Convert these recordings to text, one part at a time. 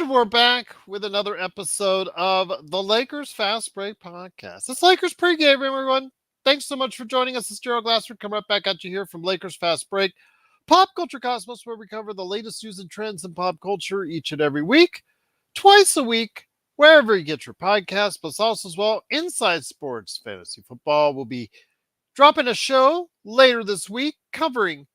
And we're back with another episode of the Lakers Fast Break Podcast. It's Lakers Pregame, everyone. Thanks so much for joining us. It's Gerald Glassford coming right back at you here from Lakers Fast Break, Pop Culture Cosmos, where we cover the latest news and trends in pop culture each and every week, twice a week, wherever you get your podcast, plus also as well, Inside Sports Fantasy Football. We'll be dropping a show later this week covering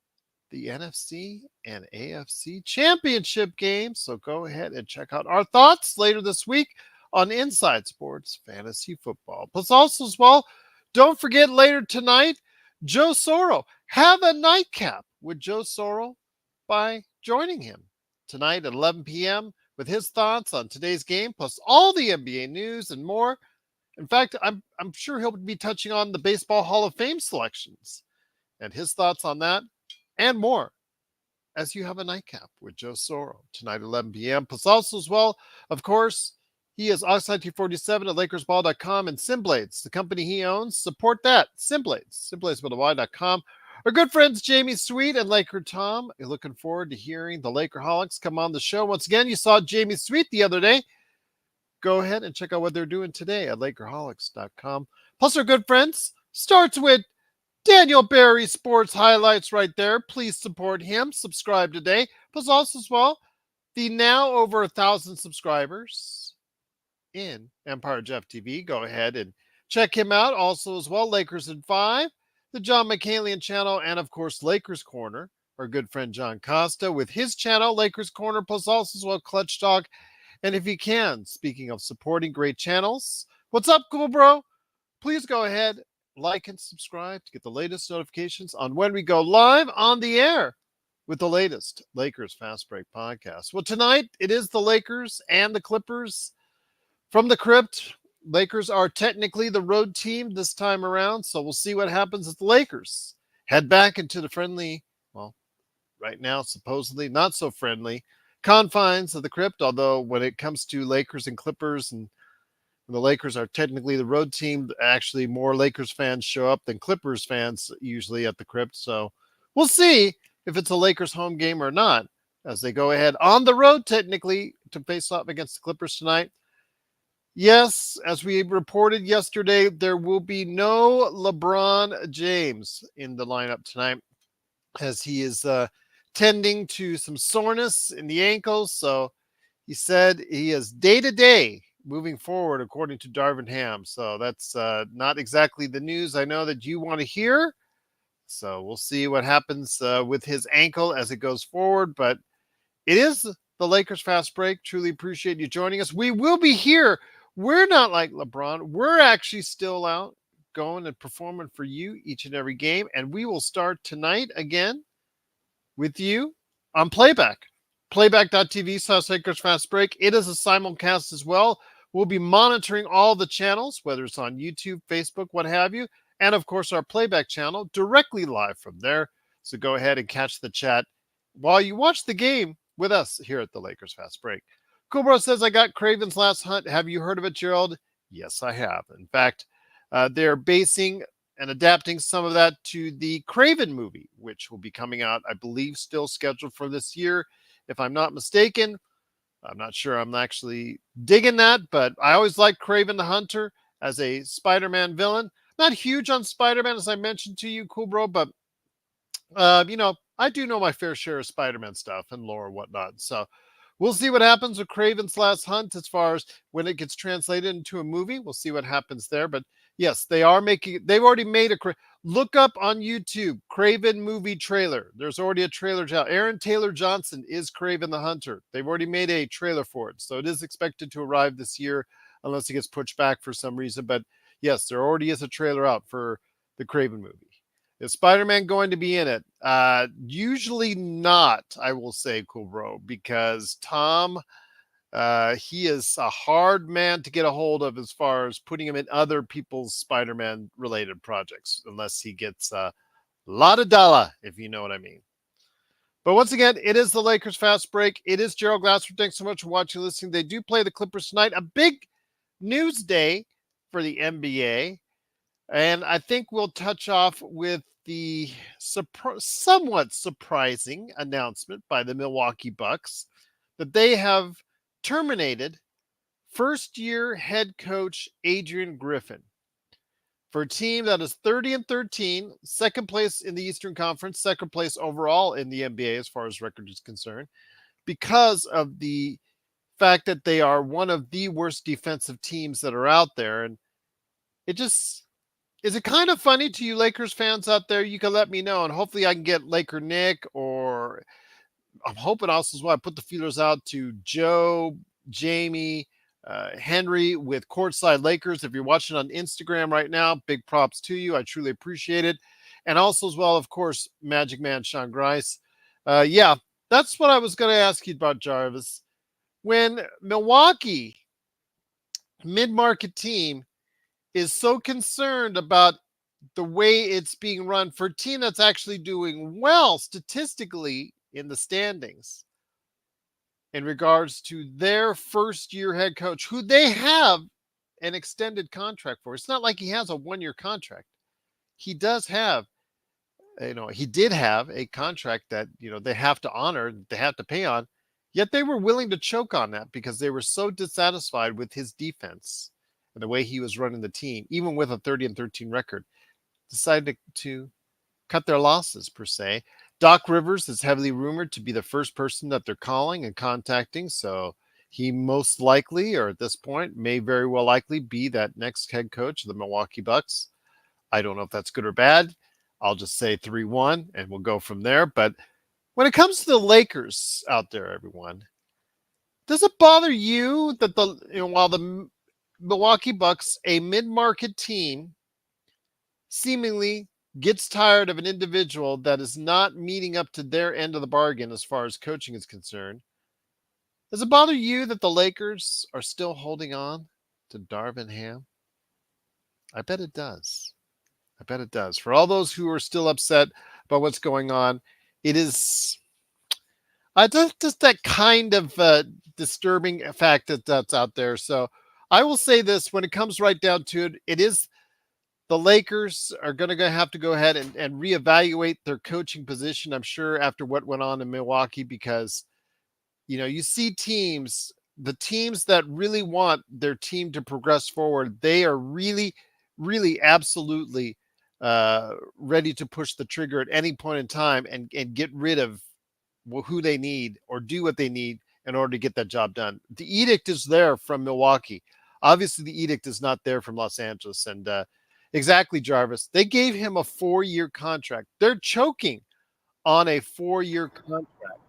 the NFC and AFC championship games. So go ahead and check out our thoughts later this week on Inside Sports Fantasy Football. Plus also as well, don't forget later tonight, Joe Soro. Have a nightcap with Joe Soro by joining him tonight at 11 p.m. with his thoughts on today's game, plus all the NBA news and more. In fact, I'm sure he'll be touching on the Baseball Hall of Fame selections and his thoughts on that and more as you have a nightcap with Joe Soro tonight at 11 p.m. Plus also as well, of course, he is Ox1947 at LakersBall.com and Simblades, the company he owns. Support that. Simblades with a Y.com. Our good friends Jamie Sweet and Laker Tom are looking forward to hearing the Lakerholics come on the show. Once again, you saw Jamie Sweet the other day. Go ahead and check out what they're doing today at Lakerholics.com. Plus our good friends starts with Daniel Barry Sports Highlights right there. Please support him. Subscribe today. Plus also as well, the now over 1,000 subscribers in Empire Jeff TV. Go ahead and check him out. Also as well, Lakers in 5, the John McCalian channel, and of course, Lakers Corner. Our good friend John Costa with his channel, Lakers Corner, plus also as well, Clutch Talk. And if you can, speaking of supporting great channels, what's up, cool bro? Please go ahead, like and subscribe to get the latest notifications on when we go live on the air with the latest Lakers Fast Break podcast. Well, tonight it is the Lakers and the Clippers from the crypt. Lakers are technically the road team this time around, so we'll see what happens as the Lakers head back into the friendly, well, right now supposedly not so friendly confines of the crypt, although when it comes to Lakers and Clippers and the Lakers are technically the road team, actually more Lakers fans show up than Clippers fans usually at the crypt. So we'll see if it's a Lakers home game or not as they go ahead on the road technically to face off against the Clippers tonight. Yes, as we reported yesterday, there will be no LeBron James in the lineup tonight as he is tending to some soreness in the ankles. So he said he is day-to-day moving forward, according to Darvin Ham. So that's not exactly the news I know that you want to hear. So we'll see what happens with his ankle as it goes forward. But it is the Lakers Fast Break. Truly appreciate you joining us. We will be here. We're not like LeBron. We're actually still out going and performing for you each and every game. And we will start tonight again with you on Playback. Playback.tv/Lakers Fast Break. It is a simulcast as well. We'll be monitoring all the channels, whether it's on YouTube, Facebook, what have you, and of course our Playback channel directly live from there. So go ahead and catch the chat while you watch the game with us here at the Lakers Fast Break. Coolbro says, I got Craven's Last Hunt. Have you heard of it, Gerald? Yes, I have. In fact, they're basing and adapting some of that to the Craven movie, which will be coming out, I believe, still scheduled for this year, if I'm not mistaken. I'm not sure I'm actually digging that, but I always liked Craven the Hunter as a Spider-Man villain. Not huge on Spider-Man, as I mentioned to you, cool bro, but, I do know my fair share of Spider-Man stuff and lore and whatnot. So we'll see what happens with Craven's Last Hunt as far as when it gets translated into a movie. We'll see what happens there. But yes, they've already made look up on YouTube, Craven movie trailer. There's already a trailer out. Aaron Taylor Johnson is Craven the Hunter. They've already made a trailer for it. So it is expected to arrive this year unless it gets pushed back for some reason. But yes, there already is a trailer out for the Craven movie. Is Spider-Man going to be in it? Usually not, I will say, cool bro, because Tom, he is a hard man to get a hold of as far as putting him in other people's Spider-Man related projects, unless he gets a lot of dollar, if you know what I mean. But once again, it is the Lakers Fast Break. It is Gerald Glassford. Thanks so much for watching and listening. They do play the Clippers tonight. A big news day for the NBA. And I think we'll touch off with the somewhat surprising announcement by the Milwaukee Bucks that they have terminated first-year head coach Adrian Griffin for a team that is 30-13, second place in the Eastern Conference, second place overall in the NBA as far as record is concerned, because of the fact that they are one of the worst defensive teams that are out there. And it just is it kind of funny to you Lakers fans out there? You can let me know, and hopefully I can get Laker Nick, or I'm hoping also as well I put the feelers out to Joe, Jamie, Henry with Courtside Lakers. If you're watching on Instagram right now, big props to you. I truly appreciate it. And also as well, of course, Magic Man Sean Grice. Yeah, that's what I was going to ask you about, Jarvis. When Milwaukee, mid-market team, is so concerned about the way it's being run for a team that's actually doing well statistically in the standings in regards to their first year head coach, who they have an extended contract for. It's not like he has a 1-year contract. He does have, he did have a contract that, they have to honor, they have to pay on. Yet they were willing to choke on that because they were so dissatisfied with his defense and the way he was running the team, even with a 30-13 record, decided to cut their losses, per se. Doc Rivers is heavily rumored to be the first person that they're calling and contacting. So he most likely, or at this point, may very well likely be that next head coach of the Milwaukee Bucks. I don't know if that's good or bad. I'll just say 3-1 and we'll go from there. But when it comes to the Lakers out there, everyone, does it bother you that while the Milwaukee Bucks, a mid-market team, seemingly gets tired of an individual that is not meeting up to their end of the bargain as far as coaching is concerned, does it bother you that the Lakers are still holding on to Darvin Ham? I bet it does. I bet it does. For all those who are still upset about what's going on, it is just that kind of disturbing fact that's out there. So I will say this, when it comes right down to it, it is the Lakers are going to have to go ahead and reevaluate their coaching position, I'm sure, after what went on in Milwaukee, because, you see the teams that really want their team to progress forward, they are really, really absolutely ready to push the trigger at any point in time and get rid of who they need or do what they need in order to get that job done. The edict is there from Milwaukee. Obviously, the edict is not there from Los Angeles. And exactly, Jarvis, they gave him a 4-year contract. They're choking on a 4-year contract.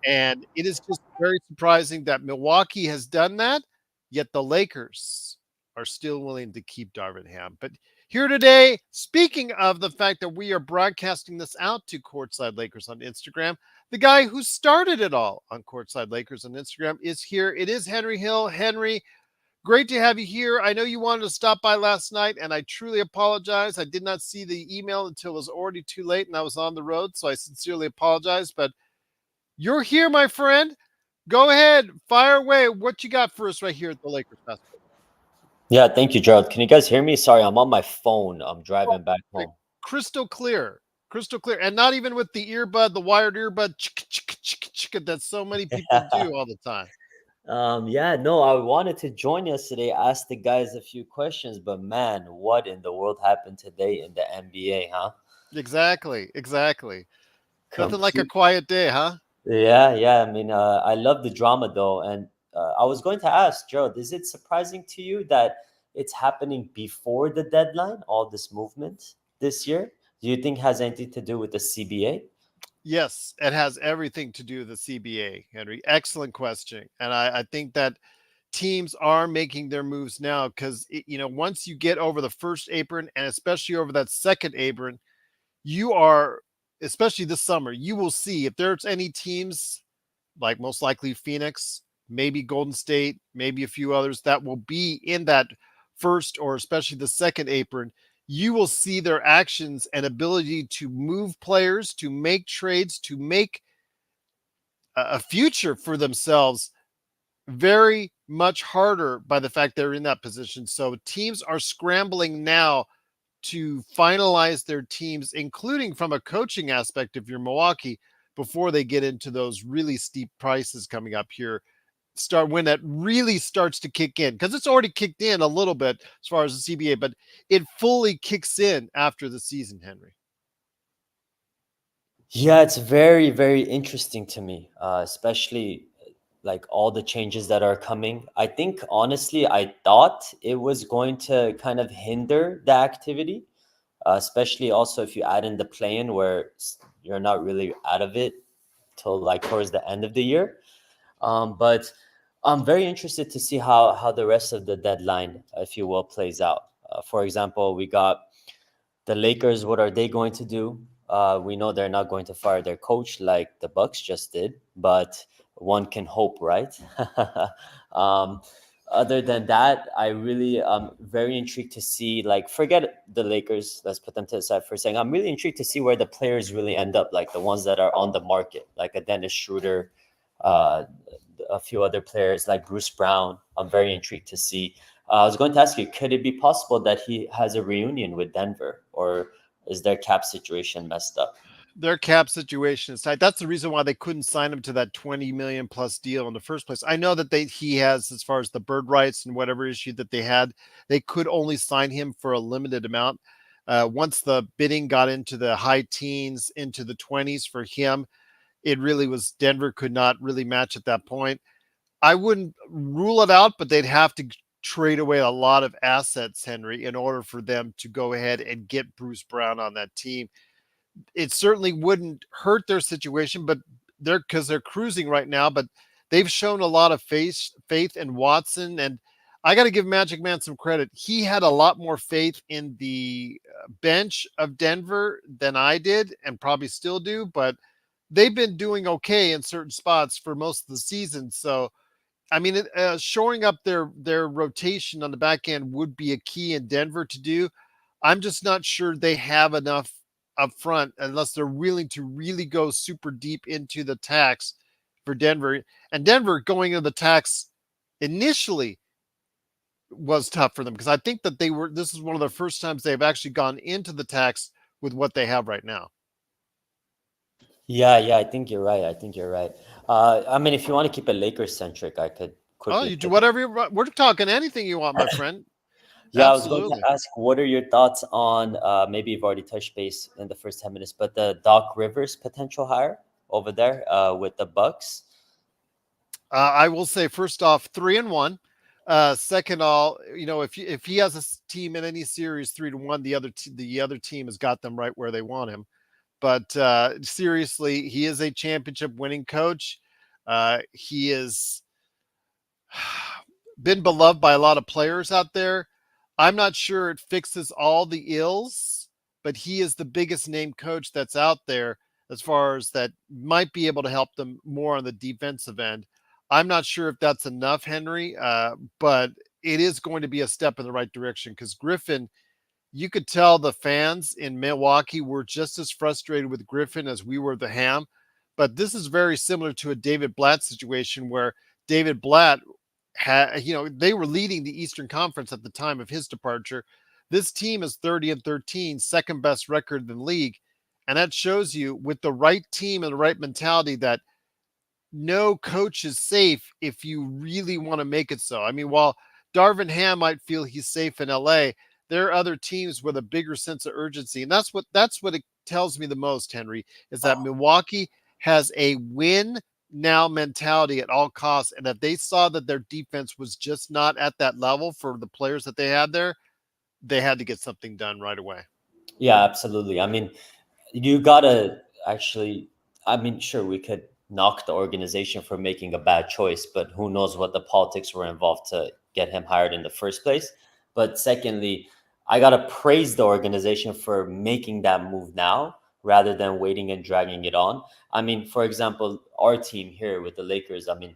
And it is just very surprising that Milwaukee has done that, yet the Lakers are still willing to keep Darvin Ham. But here today, speaking of the fact that we are broadcasting this out to Courtside Lakers on Instagram, the guy who started it all on Courtside Lakers on Instagram is here. It is Henry Hill. Henry, great to have you here. I know you wanted to stop by last night, and I truly apologize. I did not see the email until it was already too late, and I was on the road, so I sincerely apologize. But you're here, my friend. Go ahead, fire away. What you got for us right here at the Lakers Festival? Yeah, thank you, Gerald. Can you guys hear me? Sorry, I'm on my phone. I'm driving back home. Crystal clear, and not even with the earbud, the wired earbud that so many people do all the time. Yeah, no, I wanted to join yesterday, ask the guys a few questions, but man, what in the world happened today in the NBA, huh? Exactly. Nothing like a quiet day, huh? Yeah. I mean, I love the drama though, and I was going to ask, Gerald, is it surprising to you that it's happening before the deadline, all this movement this year? Do you think it has anything to do with the CBA? Yes, it has everything to do with the CBA, Henry. Excellent question. And I think that teams are making their moves now because, once you get over the first apron and especially over that second apron, you are, especially this summer, you will see if there's any teams like most likely Phoenix, maybe Golden State, maybe a few others that will be in that first or especially the second apron. You will see their actions and ability to move players, to make trades, to make a future for themselves very much harder by the fact they're in that position. So teams are scrambling now to finalize their teams, including from a coaching aspect if you're Milwaukee, before they get into those really steep prices coming up here start when that really starts to kick in, because it's already kicked in a little bit as far as the CBA, but it fully kicks in after the season, Henry. Yeah, it's very, very interesting to me, especially like all the changes that are coming. I think honestly, I thought it was going to kind of hinder the activity, especially also if you add in the play-in where you're not really out of it till like towards the end of the year. But I'm very interested to see how the rest of the deadline, if you will, plays out. For example, we got the Lakers. What are they going to do? We know they're not going to fire their coach like the Bucks just did, but one can hope, right? um, Other than that, I really very intrigued to see. Like, forget the Lakers. Let's put them to the side for a second. I'm really intrigued to see where the players really end up, like the ones that are on the market, like a Dennis Schroeder, uh, a few other players like Bruce Brown. I'm very intrigued to see. I was going to ask you, could it be possible that he has a reunion with Denver, or is their cap situation messed up? Their cap situation is tight. That's the reason why they couldn't sign him to that 20 million plus deal in the first place. I know that he has, as far as the bird rights and whatever issue that they had, they could only sign him for a limited amount. Once the bidding got into the high teens, into the 20s for him, it really was, Denver could not really match at that point. I wouldn't rule it out, but they'd have to trade away a lot of assets, Henry, in order for them to go ahead and get Bruce Brown on that team. It certainly wouldn't hurt their situation, but they're cruising right now, but they've shown a lot of faith in Watson. And I got to give Magic Man some credit. He had a lot more faith in the bench of Denver than I did, and probably still do, but they've been doing okay in certain spots for most of the season. So I mean, shoring up their rotation on the back end would be a key in Denver to do. I'm just not sure they have enough up front unless they're willing to really go super deep into the tax for Denver. And Denver going into the tax initially was tough for them, because I think that this is one of the first times they've actually gone into the tax with what they have right now. Yeah, yeah, I think you're right. I think you're right. I mean, if you want to keep it Lakers centric, I could Oh, quickly you do pivot. whatever we're talking anything you want, my friend. Yeah, I was going to Absolutely. ask, what are your thoughts on maybe you've already touched base in the first 10 minutes, but the Doc Rivers potential hire over there with the Bucks? I will say, first off, 3-1. Second, all, if he has a team in any series 3-1, the other team has got them right where they want him. But seriously, he is a championship winning coach. He is been beloved by a lot of players out there. I'm not sure it fixes all the ills, but he is the biggest name coach that's out there as far as that might be able to help them more on the defensive end. I'm not sure if that's enough, Henry, but it is going to be a step in the right direction, because Griffin, you could tell the fans in Milwaukee were just as frustrated with Griffin as we were the Ham. But this is very similar to a David Blatt situation, where David Blatt had, they were leading the Eastern Conference at the time of his departure. This team is 30-13, second best record in the league. And that shows you, with the right team and the right mentality, that no coach is safe if you really want to make it so. I mean, while Darvin Ham might feel he's safe in LA, there are other teams with a bigger sense of urgency. And that's what it tells me the most, Henry, is that Milwaukee has a win now mentality at all costs. And if they saw that their defense was just not at that level for the players that they had there, they had to get something done right away. Yeah, absolutely. I mean, you gotta actually, I mean, sure, we could knock the organization for making a bad choice, but who knows what the politics were involved to get him hired in the first place. But secondly, I gotta praise the organization for making that move now rather than waiting and dragging it on. I mean, for example, our team here with the Lakers, I mean,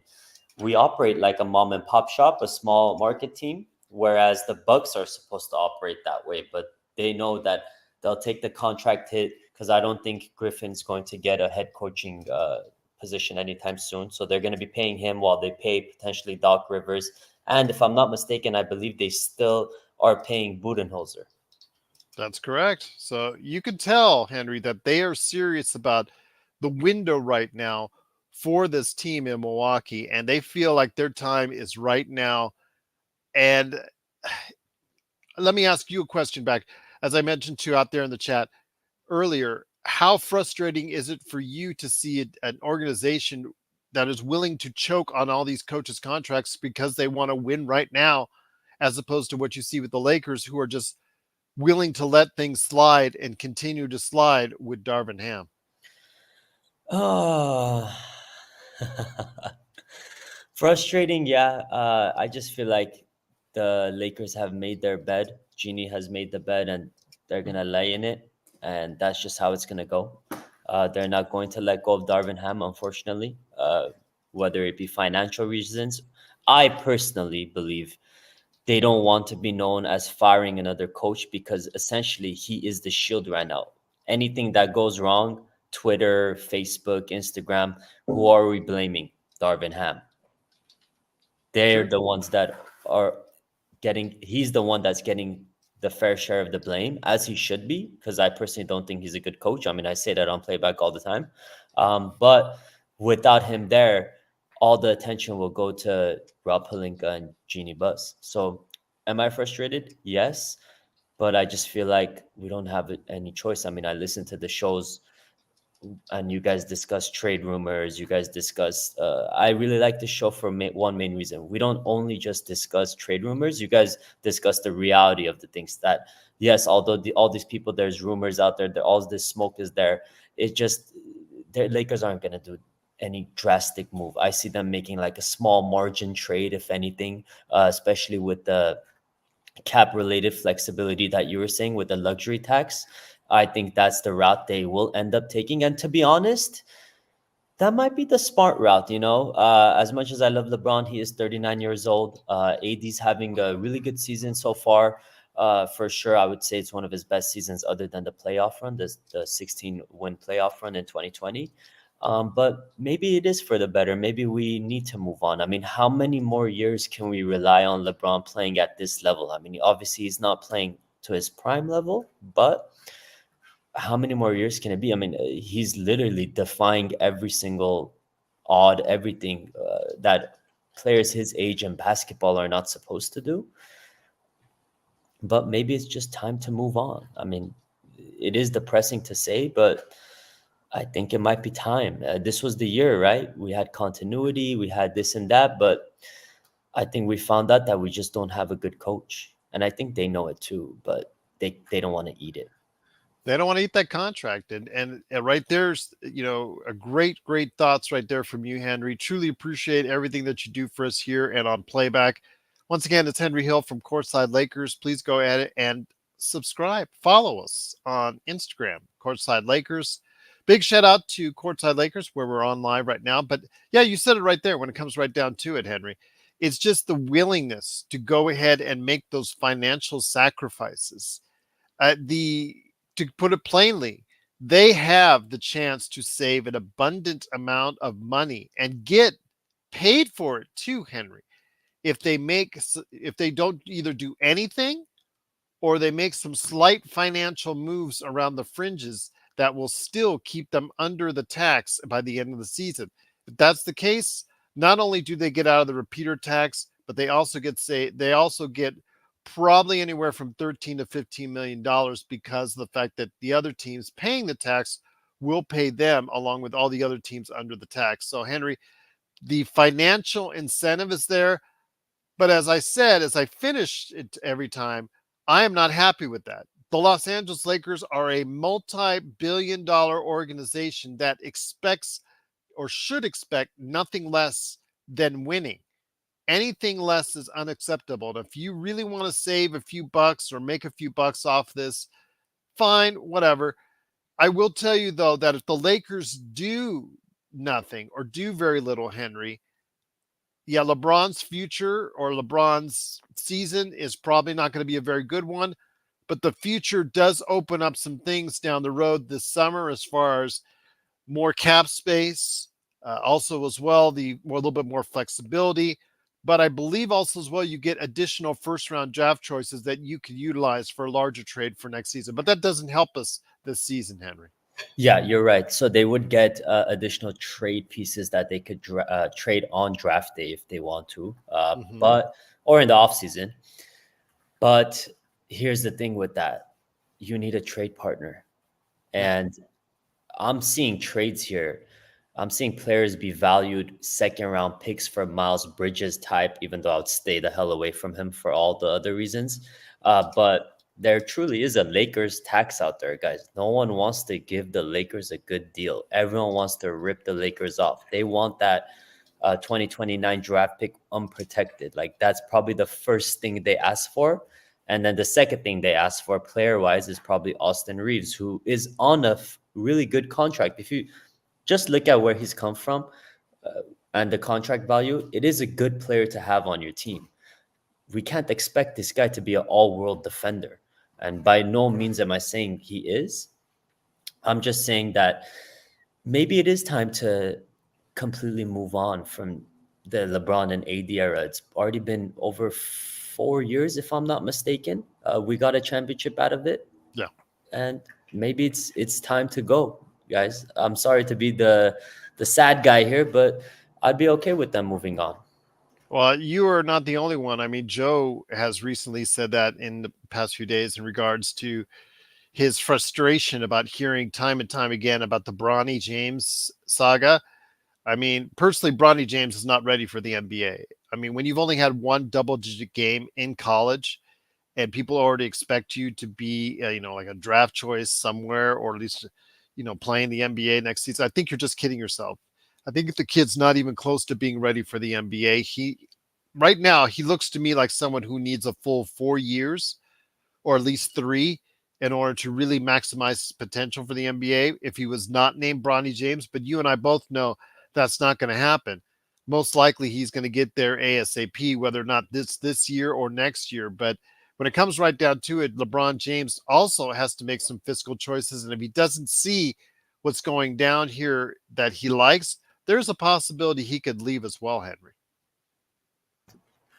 we operate like a mom and pop shop, a small market team, whereas the Bucks are supposed to operate that way, but they know that they'll take the contract hit because I don't think Griffin's going to get a head coaching position anytime soon. So they're going to be paying him while they pay potentially Doc Rivers. And if I'm not mistaken, I believe they still are paying Budenholzer. That's correct. So you could tell, Henry, that they are serious about the window right now for this team in Milwaukee, and they feel like their time is right now. And let me ask you a question back. As I mentioned to you out there in the chat earlier, how frustrating is it for you to see an organization that is willing to choke on all these coaches' contracts because they want to win right now, as opposed to what you see with the Lakers, who are just willing to let things slide and continue to slide with Darvin Ham? Oh, frustrating. Yeah. I just feel like the Lakers have made their bed. Genie has made the bed, and they're gonna lay in it, and that's just how it's gonna go. They're not going to let go of Darvin Ham, unfortunately. Whether it be financial reasons, I personally believe they don't want to be known as firing another coach because essentially he is the shield right now. Anything that goes wrong, Twitter, Facebook, Instagram, who are we blaming? Darvin Ham. They're Sure. the ones that are getting, he's the one that's getting the fair share of the blame, as he should be, because I personally don't think he's a good coach. I mean, I say that on playback all the time. But without him there, all the attention will go to Rob Pelinka and Jeannie Buss. So am I frustrated? Yes. But I just feel like we don't have any choice. I mean, I listen to the shows and you guys discuss trade rumors. You guys discuss. I really like the show for one main reason. We don't only just discuss trade rumors. You guys discuss the reality of the things. That yes, although all these people, there's rumors out there. All this smoke is there. It just the Lakers aren't gonna do any drastic move. I see them making like a small margin trade, if anything, especially with the cap related flexibility that you were saying with the luxury tax. I think that's the route they will end up taking. And to be honest, that might be the smart route, you know. As much as I love LeBron, he is 39 years old. AD's having a really good season so far. For sure, I would say it's one of his best seasons other than the playoff run, the 16-win playoff run in 2020. But maybe it is for the better. Maybe we need to move on. I mean, how many more years can we rely on LeBron playing at this level? I mean, obviously he's not playing to his prime level, but how many more years can it be? I mean, he's literally defying every single odd everything that players his age in basketball are not supposed to do. But maybe it's just time to move on. I mean, it is depressing to say, but I think it might be time. This was the year, right? We had continuity, we had this and that, but I think we found out that we just don't have a good coach. And I think they know it too, but they don't want to eat it. They don't want to eat that contract. And right there's, a great thoughts right there from you, Henry. Truly appreciate everything that you do for us here and on playback. Once again, it's Henry Hill from Courtside Lakers. Please go at it and subscribe. Follow us on Instagram, Courtside Lakers. Big shout out to Courtside Lakers, where we're on live right now. But yeah, you said it right there when it comes right down to it, Henry. It's just the willingness to go ahead and make those financial sacrifices. The To put it plainly, they have the chance to save an abundant amount of money and get paid for it too, Henry. If they don't either do anything or they make some slight financial moves around the fringes that will still keep them under the tax by the end of the season. If that's the case, not only do they get out of the repeater tax, but they also get probably anywhere from 13 to 15 million dollars because of the fact that the other teams paying the tax will pay them along with all the other teams under the tax. So Henry, the financial incentive is there, but as I said, as I finish it every time, I am not happy with that. The Los Angeles Lakers are a multi-billion dollar organization that expects or should expect nothing less than winning. Anything less is unacceptable. And if you really want to save a few bucks or make a few bucks off this, fine, whatever. I will tell you, though, that if the Lakers do nothing or do very little, Henry, yeah, LeBron's future or LeBron's season is probably not going to be a very good one. But the future does open up some things down the road this summer as far as more cap space, also as well, a little bit more flexibility. But I believe also as well, you get additional first round draft choices that you can utilize for a larger trade for next season. But that doesn't help us this season, Henry. Yeah, you're right. So they would get additional trade pieces that they could trade on draft day if they want to, Hmm. but or in the offseason. But here's the thing with that: you need a trade partner, Yeah. and I'm seeing trades here. I'm seeing players be valued second round picks for Miles Bridges type, even though I would stay the hell away from him for all the other reasons. But there truly is a Lakers tax out there, guys. No one wants to give the Lakers a good deal. Everyone wants to rip the Lakers off. They want that 2029 draft pick unprotected. Like that's probably the first thing they ask for. And then the second thing they ask for player wise is probably Austin Reeves, who is on a really good contract. If you just look at where he's come from and the contract value, it is a good player to have on your team. We can't expect this guy to be an all world defender. And by no means am I saying he is. I'm just saying that maybe it is time to completely move on from the LeBron and AD era. It's already been over 4 years, if I'm not mistaken. We got a championship out of it, Yeah. and maybe it's time to go, guys. I'm sorry to be the sad guy here, but I'd be okay with them moving on. Well, you are not the only one. I mean, Joe has recently said that in the past few days in regards to his frustration about hearing time and time again about the Bronny James saga. I mean, personally, Bronny James is not ready for the NBA. I mean, when you've only had one double-digit game in college, and people already expect you to be, like a draft choice somewhere, or at least, playing the NBA next season, I think you're just kidding yourself. I think if the kid's not even close to being ready for the NBA, right now, he looks to me like someone who needs a full 4 years or at least three in order to really maximize his potential for the NBA if he was not named Bronny James. But you and I both know that's not going to happen. Most likely he's going to get there ASAP, whether or not this year or next year. But when it comes right down to it, LeBron James also has to make some fiscal choices. And if he doesn't see what's going down here that he likes, there's a possibility he could leave as well, Henry.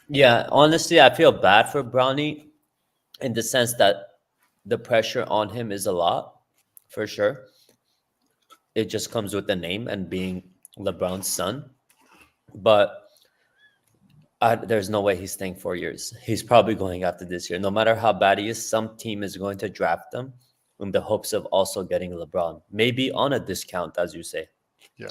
Yeah, honestly, I feel bad for Brownie in the sense that the pressure on him is a lot, for sure. It just comes with the name and being LeBron's son. But there's no way he's staying 4 years. He's probably going after this year. No matter how bad he is, some team is going to draft him in the hopes of also getting LeBron. Maybe on a discount, as you say. Yeah.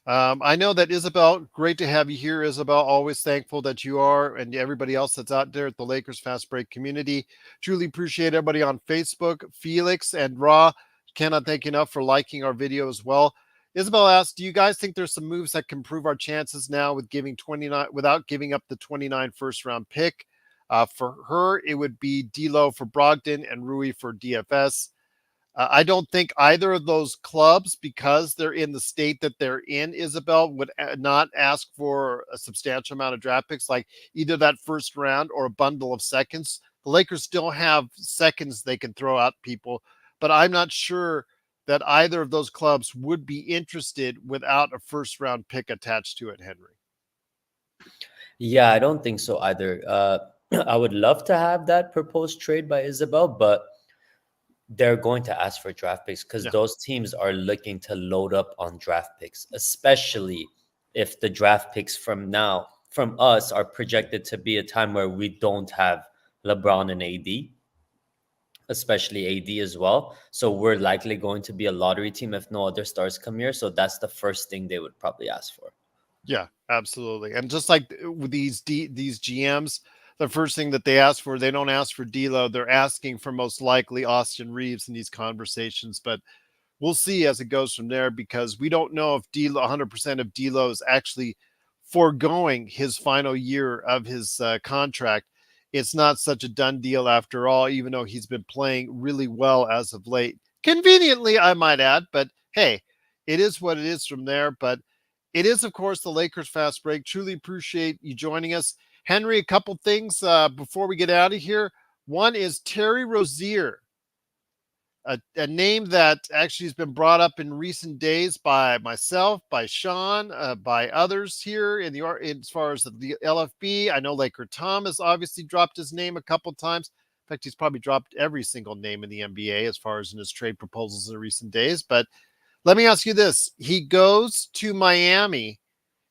I know that Isabel, great to have you here, Isabel. Always thankful that you are, and everybody else that's out there at the Lakers Fast Break community. Truly appreciate everybody on Facebook, Felix and Raw. Cannot thank you enough for liking our video as well. Isabel asked, "Do you guys think there's some moves that can improve our chances now with giving 29 without giving up the 29 first round pick?" For her, it would be D'Lo for Brogdon and Rui for DFS. I don't think either of those clubs, because they're in the state that they're in, Isabel, would not ask for a substantial amount of draft picks, like either that first round or a bundle of seconds. The Lakers still have seconds they can throw out people, but I'm not sure that either of those clubs would be interested without a first round pick attached to it, Henry. Yeah, I don't think so either. I would love to have that proposed trade by Isabel, but they're going to ask for draft picks because Yeah. those teams are looking to load up on draft picks, especially if the draft picks from us are projected to be a time where we don't have LeBron and AD, especially AD as well. So we're likely going to be a lottery team if no other stars come here. So that's the first thing they would probably ask for. Yeah, absolutely. And just like with these GMs, the first thing that they ask for, they don't ask for D'Lo. They're asking for most likely Austin Reeves in these conversations. But we'll see as it goes from there, because we don't know if D'Lo, 100% of D'Lo is actually foregoing his final year of his contract. It's not such a done deal after all, even though he's been playing really well as of late. Conveniently, I might add, but hey, it is what it is from there. But it is, of course, the Lakers Fast Break. Truly appreciate you joining us. Henry, a couple things before we get out of here. One is Terry Rozier, a name that actually has been brought up in recent days by myself, by Sean, by others here in as far as the LFB. I know Laker Tom has obviously dropped his name a couple times. In fact, he's probably dropped every single name in the NBA as far as in his trade proposals in recent days. But let me ask you this. He goes to Miami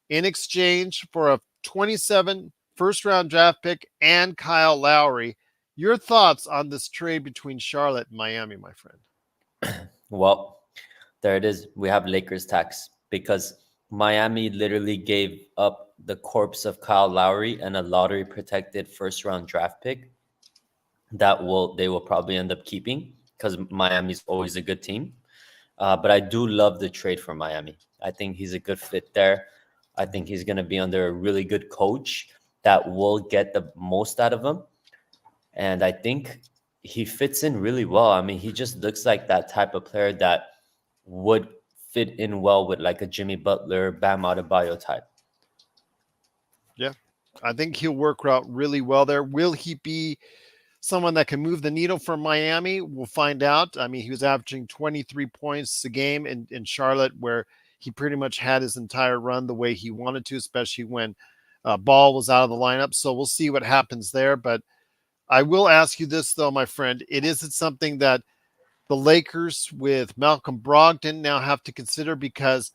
in exchange for a 27 first round draft pick and Kyle Lowry. Your thoughts on this trade between Charlotte and Miami, my friend? Well, there it is. We have Lakers tax because Miami literally gave up the corpse of Kyle Lowry and a lottery protected first round draft pick that they will probably end up keeping because Miami's always a good team. But I do love the trade for Miami. I think he's a good fit there. I think he's going to be under a really good coach that will get the most out of him. And I think he fits in really well. I mean, he just looks like that type of player that would fit in well with like a Jimmy Butler, Bam Adebayo type. Yeah, I think he'll work out really well there. Will he be someone that can move the needle for Miami? We'll find out. I mean, he was averaging 23 points a game in Charlotte, where he pretty much had his entire run the way he wanted to, especially when Ball was out of the lineup. So we'll see what happens there. But I will ask you this, though, my friend. It isn't something that the Lakers with Malcolm Brogdon now have to consider, because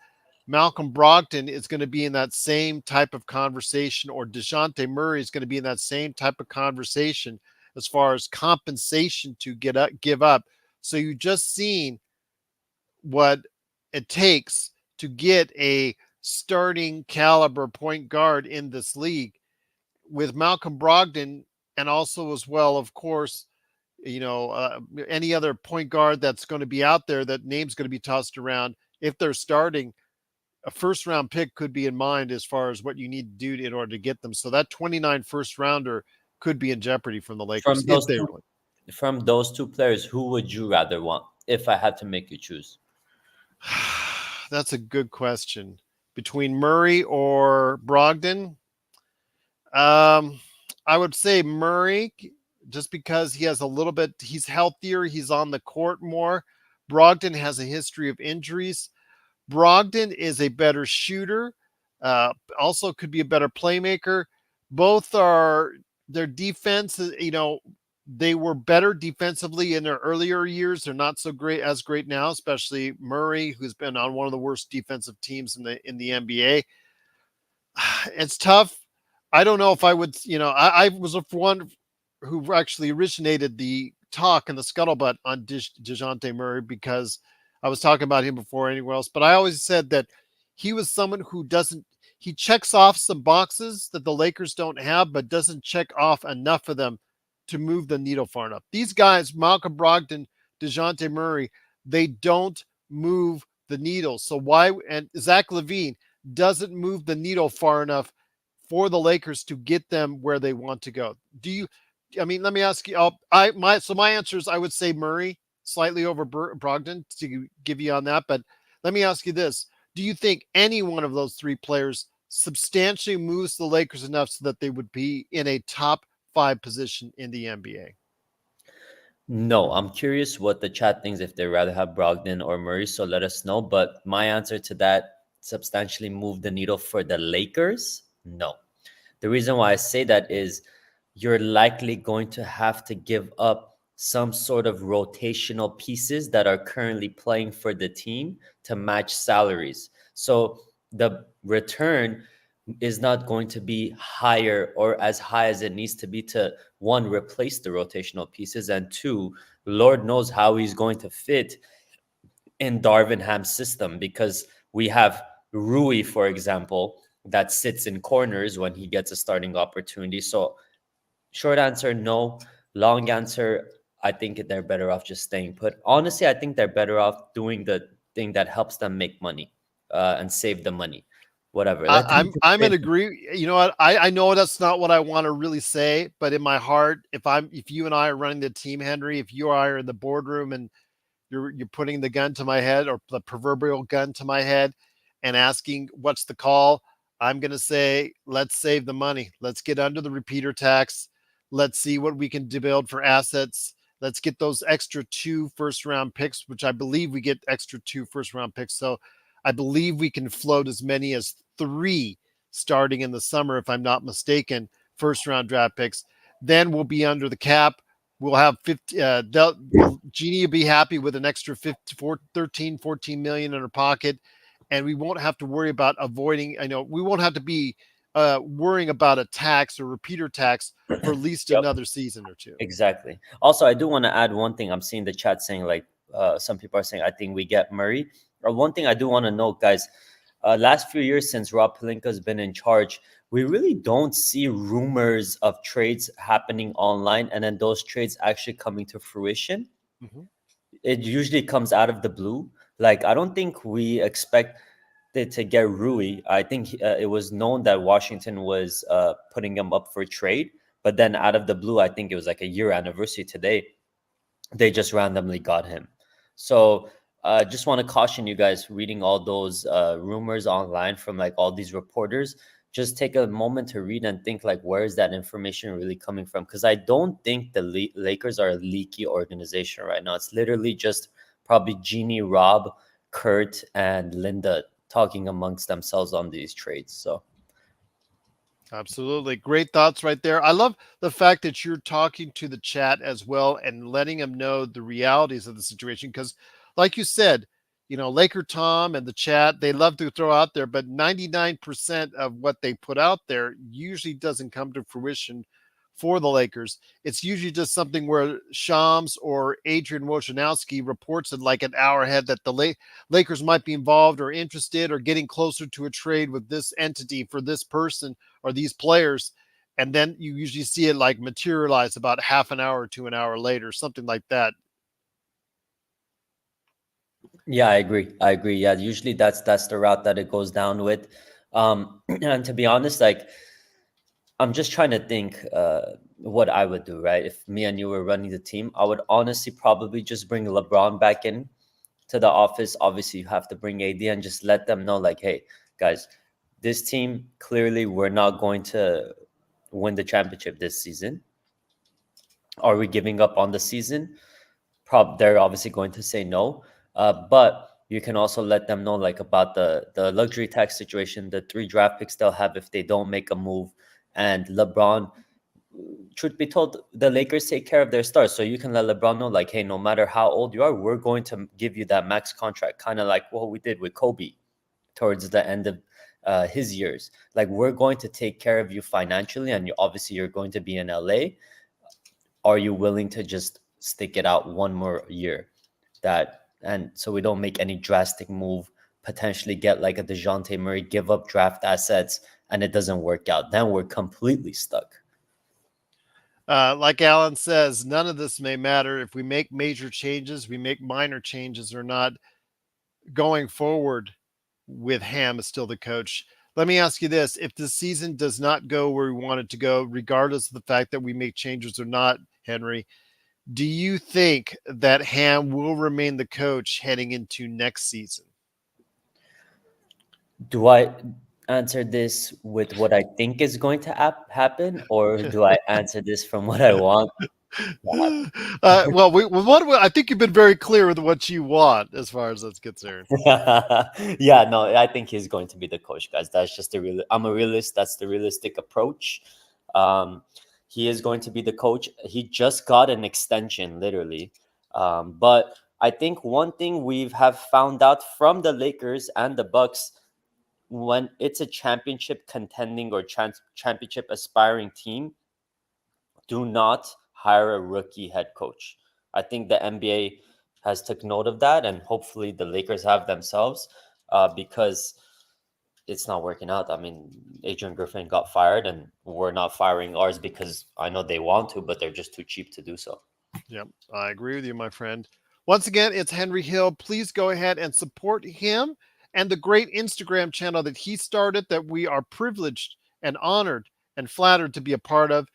Malcolm Brogdon is going to be in that same type of conversation, or DeJounte Murray is going to be in that same type of conversation as far as compensation to give up. So you just seen what it takes to get a starting caliber point guard in this league with Malcolm Brogdon, and also as well, of course, any other point guard that's going to be out there, that name's going to be tossed around. If they're starting, a first round pick could be in mind as far as what you need to do in order to get them. So that 29 first rounder could be in jeopardy from the Lakers if they win. From those two players, who would you rather want if I had to make you choose? That's a good question. Between Murray or Brogdon, I would say Murray, just because he has a little bit, he's healthier, he's on the court more. Brogdon has a history of injuries. Brogdon is a better shooter, also could be a better playmaker. Both are, their defense, they were better defensively in their earlier years. They're not so great now, especially Murray, who's been on one of the worst defensive teams in the NBA. It's tough. I don't know if I would, I was one who actually originated the talk and the scuttlebutt on DeJounte Murray, because I was talking about him before anywhere else. But I always said that he was someone who he checks off some boxes that the Lakers don't have, but doesn't check off enough of them to move the needle far enough. These guys, Malcolm Brogdon, DeJounte Murray, they don't move the needle. So why? And Zach LaVine doesn't move the needle far enough for the Lakers to get them where they want to go. Let me ask you, my answer is, I would say Murray slightly over Brogdon to give you on that. But let me ask you this. Do you think any one of those three players substantially moves the Lakers enough so that they would be in a top 5 position in the NBA? No, I'm curious what the chat thinks, if they'd rather have Brogdon or Murray. So let us know. But my answer to that, substantially move the needle for the Lakers? No. The reason why I say that is you're likely going to have to give up some sort of rotational pieces that are currently playing for the team to match salaries. So the return is not going to be higher or as high as it needs to be to, one, replace the rotational pieces, and two, Lord knows how he's going to fit in Darvin Ham's system, because we have Rui, for example, that sits in corners when he gets a starting opportunity. So short answer, no. Long answer, I think they're better off just staying put. Honestly, I think they're better off doing the thing that helps them make money and save the money. Whatever. I'm in agree. You know what? I know that's not what I want to really say, but in my heart, if you and I are running the team, Henry, if you and I are in the boardroom and you're putting the gun to my head, or the proverbial gun to my head, and asking what's the call, I'm going to say, let's save the money. Let's get under the repeater tax. Let's see what we can build for assets. Let's get those extra 2 first-round picks, which I believe we get extra 2 first-round picks. So I believe we can float as many as 3 starting in the summer, if I'm not mistaken, first-round draft picks. Then we'll be under the cap. we'll have 50, Jeannie will be happy with an extra 14 million in her pocket, and we won't have to worry about avoiding, we won't have to be worrying about a tax or repeater tax for at least Yep. another season or two. Exactly. Also, I do want to add one thing. I'm seeing the chat saying like some people are saying I think we get Murray. Or one thing I do want to note, guys. Last few years since Rob Pelinka's been in charge, we really don't see rumors of trades happening online, and then those trades actually coming to fruition. Mm-hmm. It usually comes out of the blue. Like I don't think we expect to get Rui. I think it was known that Washington was putting him up for trade, but then out of the blue, I think it was like a year anniversary today, they just randomly got him. So just want to caution you guys reading all those rumors online from like all these reporters. Just take a moment to read and think like, where is that information really coming from? Because I don't think the Lakers are a leaky organization right now. It's literally just probably Jeannie, Rob, Kurt, and Linda talking amongst themselves on these trades. So Absolutely. Great thoughts right there. I love the fact that you're talking to the chat as well and letting them know the realities of the situation. Because, like you said, Laker Tom and the chat, they love to throw out there, but 99% of what they put out there usually doesn't come to fruition for the Lakers. It's usually just something where Shams or Adrian Wojnarowski reports it like an hour ahead that the Lakers might be involved or interested or getting closer to a trade with this entity for this person or these players. And then you usually see it like materialize about half an hour to an hour later, something like that. yeah, I agree. I agree. Yeah, usually that's the route that it goes down with. And to be honest, like I'm just trying to think what I would do, right? If me and you were running the team, I would honestly probably just bring LeBron back in to the office. Obviously, you have to bring AD and just let them know, like, hey, guys, this team clearly we're not going to win the championship this season. Are we giving up on the season? They're obviously going to say no. But you can also let them know like about the luxury tax situation, the 3 draft picks they'll have if they don't make a move. And LeBron, truth be told, the Lakers take care of their stars. So you can let LeBron know, like, hey, no matter how old you are, we're going to give you that max contract, kind of like what we did with Kobe towards the end of his years. Like, we're going to take care of you financially, and obviously you're going to be in LA. Are you willing to just stick it out one more year? And so we don't make any drastic move, potentially get like a DeJounte Murray, give up draft assets, and it doesn't work out. Then we're completely stuck. Like Alan says, none of this may matter if we make major changes, we make minor changes or not. Going forward with Ham is still the coach. Let me ask you this. If the season does not go where we want it to go, regardless of the fact that we make changes or not, Henry, do you think that Ham will remain the coach heading into next season? Do I answer this with what I think is going to happen, or do I answer this from what I want to Well, I think you've been very clear with what you want as far as that's concerned. happen? Yeah, no, I think he's going to be the coach, guys. That's just the real. I'm a realist. That's the realistic approach. Um, he is going to be the coach. He just got an extension, literally. But I think one thing we have found out from the Lakers and the Bucks, when it's a championship contending or championship aspiring team, do not hire a rookie head coach. I think the NBA has took note of that, and hopefully the Lakers have themselves, because it's not working out. I mean, Adrian Griffin got fired, and we're not firing ours because I know they want to, but they're just too cheap to do so. Yep, I agree with you, my friend. Once again, it's Henry Hill. Please go ahead and support him and the great Instagram channel that he started that we are privileged and honored and flattered to be a part of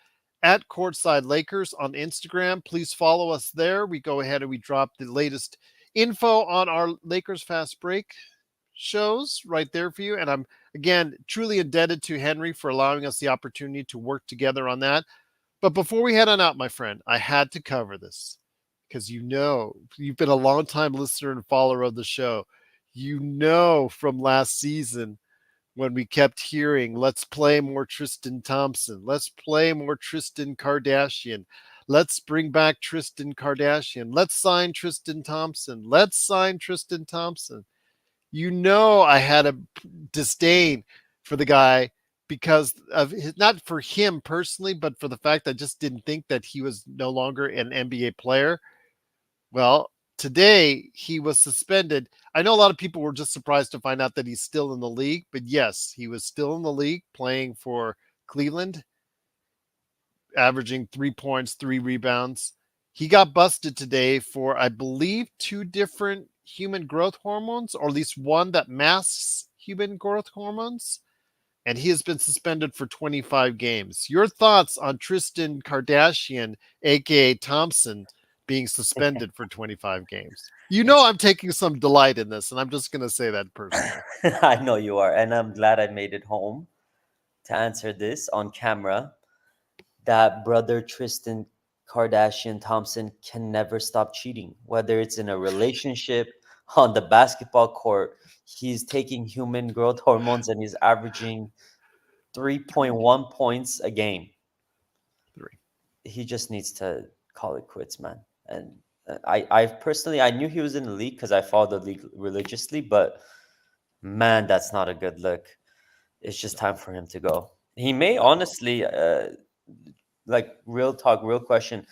at Courtside Lakers on Instagram. Please follow us there. We go ahead and we drop the latest info on our Lakers Fast Break shows right there for you. And I'm, again, truly indebted to Henry for allowing us the opportunity to work together on that. But before we head on out, my friend, I had to cover this because you've been a long time listener and follower of the show. From last season when we kept hearing, let's play more Tristan Thompson, let's play more Tristan Kardashian, Let's bring back Tristan Kardashian. Let's sign Tristan Thompson. Let's sign Tristan Thompson. I had a disdain for the guy because of his, not for him personally, but for the fact I just didn't think that he was no longer an NBA player. Well, today he was suspended. I know a lot of people were just surprised to find out that he's still in the league, but yes, he was still in the league playing for Cleveland, averaging 3 points, 3 rebounds. He got busted today for, I believe, two different human growth hormones, or at least one that masks human growth hormones. And he has been suspended for 25 games. Your thoughts on Tristan Kardashian, aka Thompson, being suspended for 25 games? It's I'm taking some delight in this, and I'm just going to say that personally. I know you are, and I'm glad I made it home to answer this on camera. That brother Tristan Kardashian Thompson can never stop cheating, whether it's in a relationship, on the basketball court. He's taking human growth hormones and he's averaging 3.1 points a game. Three. He just needs to call it quits, man. And I personally, I knew he was in the league because I follow the league religiously, but man, that's not a good look. It's just time for him to go. He may honestly, like real talk, real question.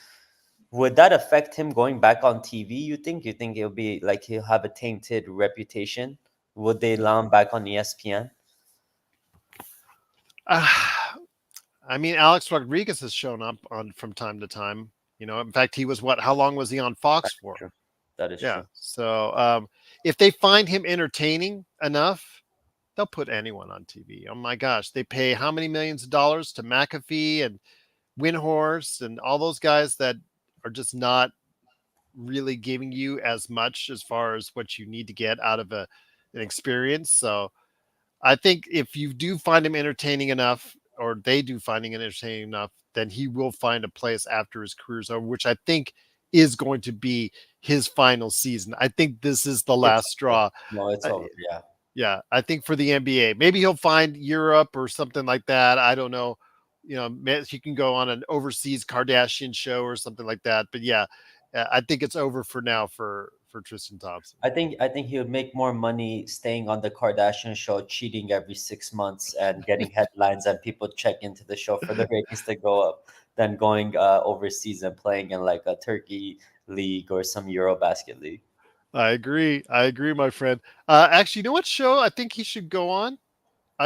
Would that affect him going back on TV? You think? You think it'll be like he'll have a tainted reputation? Would they allow him back on ESPN? Uh, I mean, Alex Rodriguez has shown up on from time to time. In fact, he was what? How long was he on Fox for? True. That is Yeah. true. So if they find him entertaining enough, they'll put anyone on TV. Oh my gosh, they pay how many millions of dollars to McAfee and Windhorse and all those guys that are just not really giving you as much as far as what you need to get out of an experience. So I think if you do find him entertaining enough, or they do finding it entertaining enough, then he will find a place after his career's over, which I think is going to be his final season. I think this is the It's last over. straw. No, it's Uh, over. Yeah. yeah, I think for the NBA, maybe he'll find Europe or something like that. I don't know. He can go on an overseas Kardashian show or something like that. But yeah, I think it's over for now for Tristan Thompson. I think he would make more money staying on the Kardashian show, cheating every 6 months and getting headlines and people check into the show for the ratings to go up than going overseas and playing in like a Turkey league or some Eurobasket league. I agree. I agree, my friend. Actually, you know what show I think he should go on?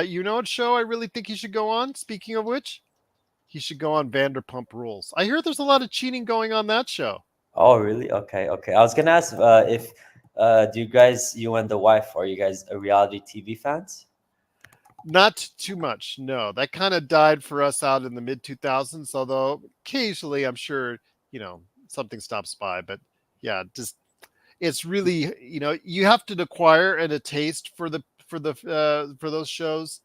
You know what show I really think he should go on? Speaking of which, he should go on Vanderpump Rules. I hear there's a lot of cheating going on that show. Oh, really? Okay, okay. I was gonna ask if do you guys, you and the wife, are you guys a reality TV fans? Not too much. No, that kind of died for us out in the mid 2000s. Although occasionally, I'm sure something stops by. But yeah, just it's really you have to acquire and a taste for those shows,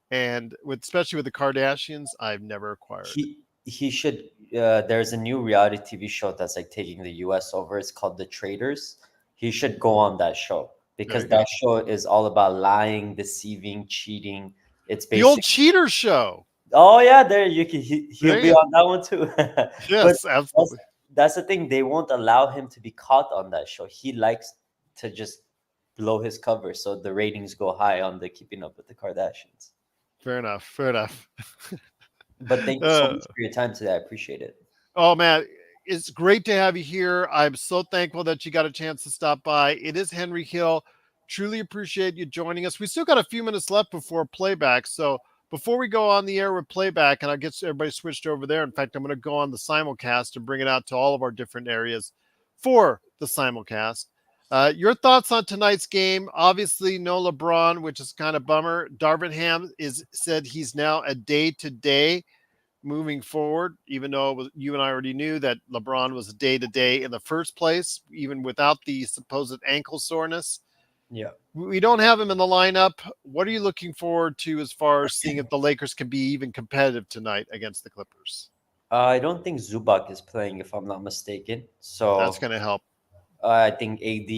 and with especially with the Kardashians, I've never acquired it. He should. There's a new reality TV show that's like taking the U.S. over. It's called The Traders. He should go on that show There because you that go. show is all about lying, deceiving, cheating. It's The old basic. cheater show. Oh yeah, there you can. He'll There be you go. on that one too. But Yes, that's absolutely. that's the thing. They won't allow him to be caught on that show. He likes to just blow his cover, so the ratings go high on the Keeping Up with the Kardashians. Fair enough. Fair enough. But thank you so uh, much for your time today. I appreciate it. Oh man, it's great to have you here. I'm so thankful that you got a chance to stop by. It is Henry Hill. Truly appreciate you joining us. We still got a few minutes left before playback. So before we go on the air with playback, and I'll get everybody switched over there. In fact, I'm going to go on the simulcast and bring it out to all of our different areas for the simulcast. Your thoughts on tonight's game? Obviously, no LeBron, which is kind of bummer. Darvin Ham is said he's now a day-to-day moving forward, even though you and I already knew that LeBron was day to day in the first place, even without the supposed ankle soreness. Yeah. We don't have him in the lineup. What are you looking forward to as far as seeing if the Lakers can be even competitive tonight against the Clippers? I don't think Zubac is playing, if I'm not mistaken. That's So going to help. I think AD,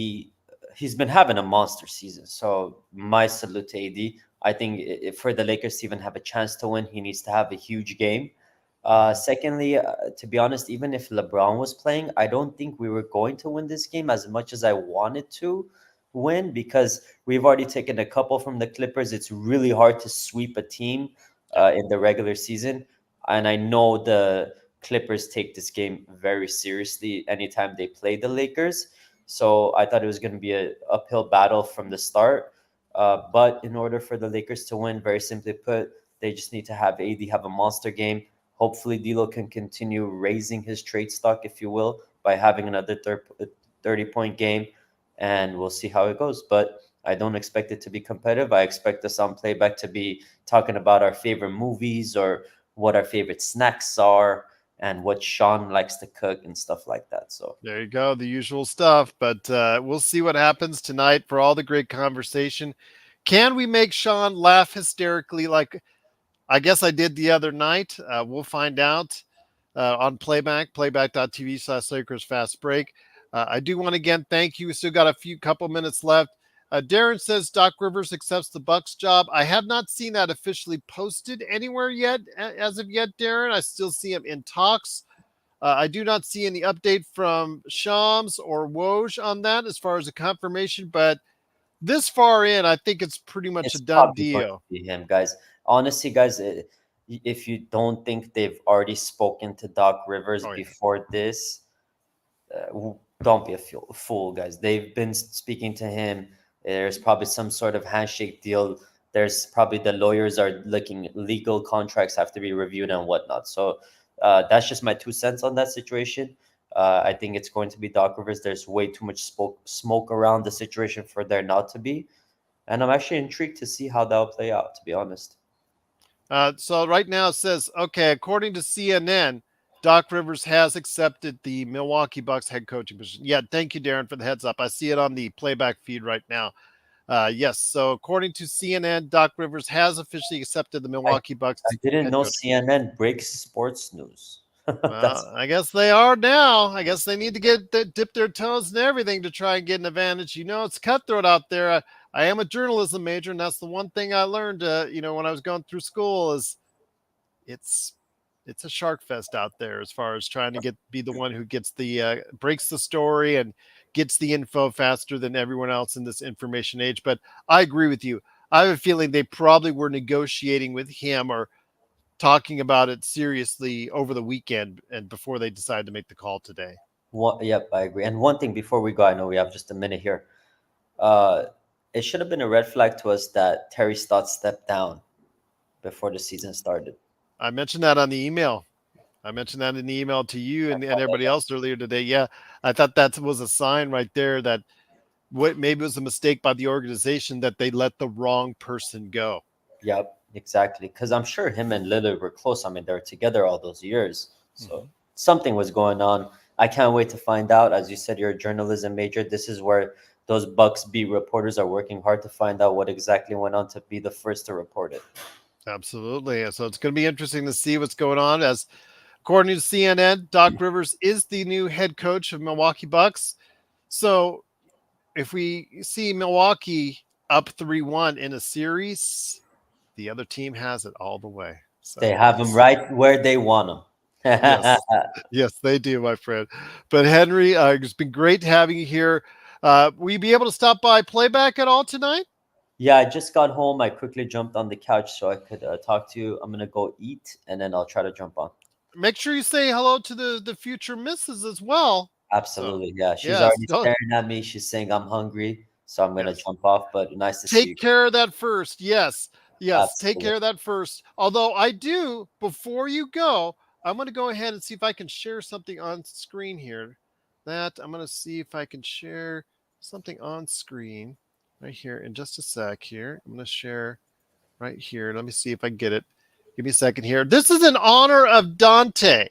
he's been having a monster season. So my salute to AD. I think for the Lakers to even have a chance to win, he needs to have a huge game. Secondly, to be honest, even if LeBron was playing, I don't think we were going to win this game as much as I wanted to win because we've already taken a couple from the Clippers. It's really hard to sweep a team in the regular season. And I know the Clippers take this game very seriously anytime they play the Lakers. So I thought it was going to be an uphill battle from the start. But in order for the Lakers to win, very simply put, they just need to have AD have a monster game. Hopefully, D'Lo can continue raising his trade stock, if you will, by having another 30-point game, and we'll see how it goes. But I don't expect it to be competitive. I expect us on playback to be talking about our favorite movies or what our favorite snacks are and what Sean likes to cook and stuff like that. So There you go, the usual stuff. But we'll see what happens tonight for all the great conversation. Can we make Sean laugh hysterically like I guess I did the other night? We'll find out on playback.tv/Lakers Fast Break. I do want to again thank you. We still got a couple minutes left. Darren says Doc Rivers accepts the Bucks job. I have not seen that officially posted anywhere yet, as of yet, Darren. I still see him in talks. I do not see any update from Shams or Woj on that as far as a confirmation, but this far in, I think it's pretty much a it's done probably going deal. to be him, guys. Honestly, guys, if you don't think they've already spoken to Doc Rivers Oh, yeah. before this, don't be a fool, guys. They've been speaking to him. There's probably some sort of handshake deal. There's probably the lawyers are looking, legal contracts have to be reviewed and whatnot. So that's just my 2 cents on that situation. I think it's going to be Doc Rivers. There's way too much smoke around the situation for there not to be. And I'm actually intrigued to see how that'll play out, to be honest. So right now it says, okay, according to CNN, Doc Rivers has accepted the Milwaukee Bucks head coaching position. Yeah, thank you, Darren, for the heads up. I see it on the playback feed right now. Yes, so according to CNN, Doc Rivers has officially accepted the I, Milwaukee Bucks I didn't head know coaching. CNN breaks sports news. That's Well, I guess they are now. I guess they need to dip their toes in everything to try and get an advantage. You know, it's cutthroat out there. I am a journalism major, and that's the one thing I learned. When I was going through school, is it's it's a shark fest out there as far as trying to be the one who gets the breaks the story and gets the info faster than everyone else in this information age. But I agree with you. I have a feeling they probably were negotiating with him or talking about it seriously over the weekend and before they decided to make the call today. Yep, I agree. And one thing before we go, I know we have just a minute here. Uh, it should have been a red flag to us that Terry Stotts stepped down before the season started. I mentioned that on the email. I mentioned that in the email to you and everybody else earlier today. Yeah, I thought that was a sign right there that what maybe it was a mistake by the organization that they let the wrong person go. Yep, exactly. Because I'm sure him and Lillard were close. I mean, they were together all those years. So something was going on. I can't wait to find out. As you said, you're a journalism major. This is where those Bucks beat reporters are working hard to find out what exactly went on to be the first to report it. Absolutely. So it's going to be interesting to see what's going on. As according to CNN, Doc Rivers is the new head coach of Milwaukee Bucks. So if we see Milwaukee up 3-1 in a series, the other team has it all the way. So They have them right where they want them. yes, yes, they do, my friend. But Henry, it's been great having you here. Will you be able to stop by playback at all tonight? Yeah, I just got home. I quickly jumped on the couch so I could talk to you. I'm gonna go eat and then I'll try to jump on. Make sure you say hello to the future missus as well. So Absolutely, yeah. She's yes, already don't staring at me. She's saying I'm hungry, so I'm gonna yes. jump off. But nice to see you. Take care of that first. Yes. Yes. Take Absolutely. care of that first. Although I do, before you go, I'm going to go ahead and see if I can share something on screen here. That I'm going to see if I can share something on screen right here in just a sec here. I'm going to share right here. Let me see if I can get it. Give me a second here. This is in honor of Dante.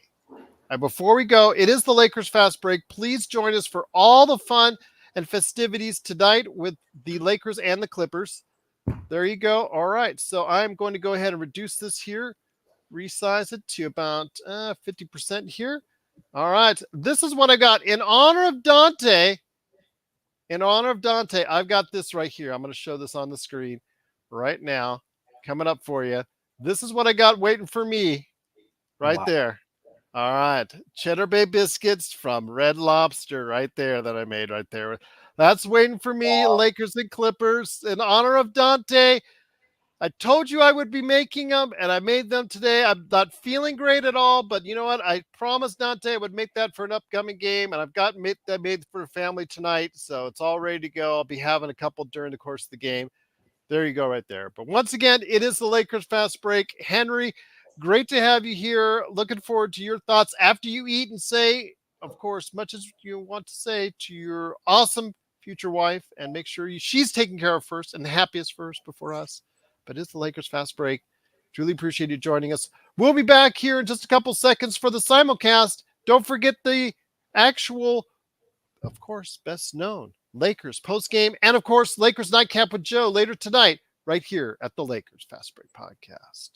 And before we go, it is the Lakers Fast Break. Please join us for all the fun and festivities tonight with the Lakers and the Clippers. There you go. All right. So I'm going to go ahead and reduce this here, resize it to about 50% here. All right. This is what I got in honor of Dante. In honor of Dante, I've got this right here. I'm going to show this on the screen right now, coming up for you. This is what I got waiting for me. right there. All right. Cheddar Bay biscuits from Red Lobster right there that I made right there. That's waiting for me. Wow. Lakers and Clippers in honor of Dante. I told you I would be making them, and I made them today. I'm not feeling great at all, but you know what? I promised Dante I would make that for an upcoming game, and I've got that made for family tonight, so it's all ready to go. I'll be having a couple during the course of the game. There you go right there. But once again, it is the Lakers Fast Break. Henry, great to have you here. Looking forward to your thoughts after you eat and say, of course, much as you want to say to your awesome future wife, and make sure she's taken care of first and the happiest first before us. But it's the Lakers Fast Break. Truly appreciate you joining us. We'll be back here in just a couple seconds for the simulcast. Don't forget the actual, of course, best known Lakers postgame, and of course, Lakers Nightcap with Joe later tonight, right here at the Lakers Fast Break Podcast.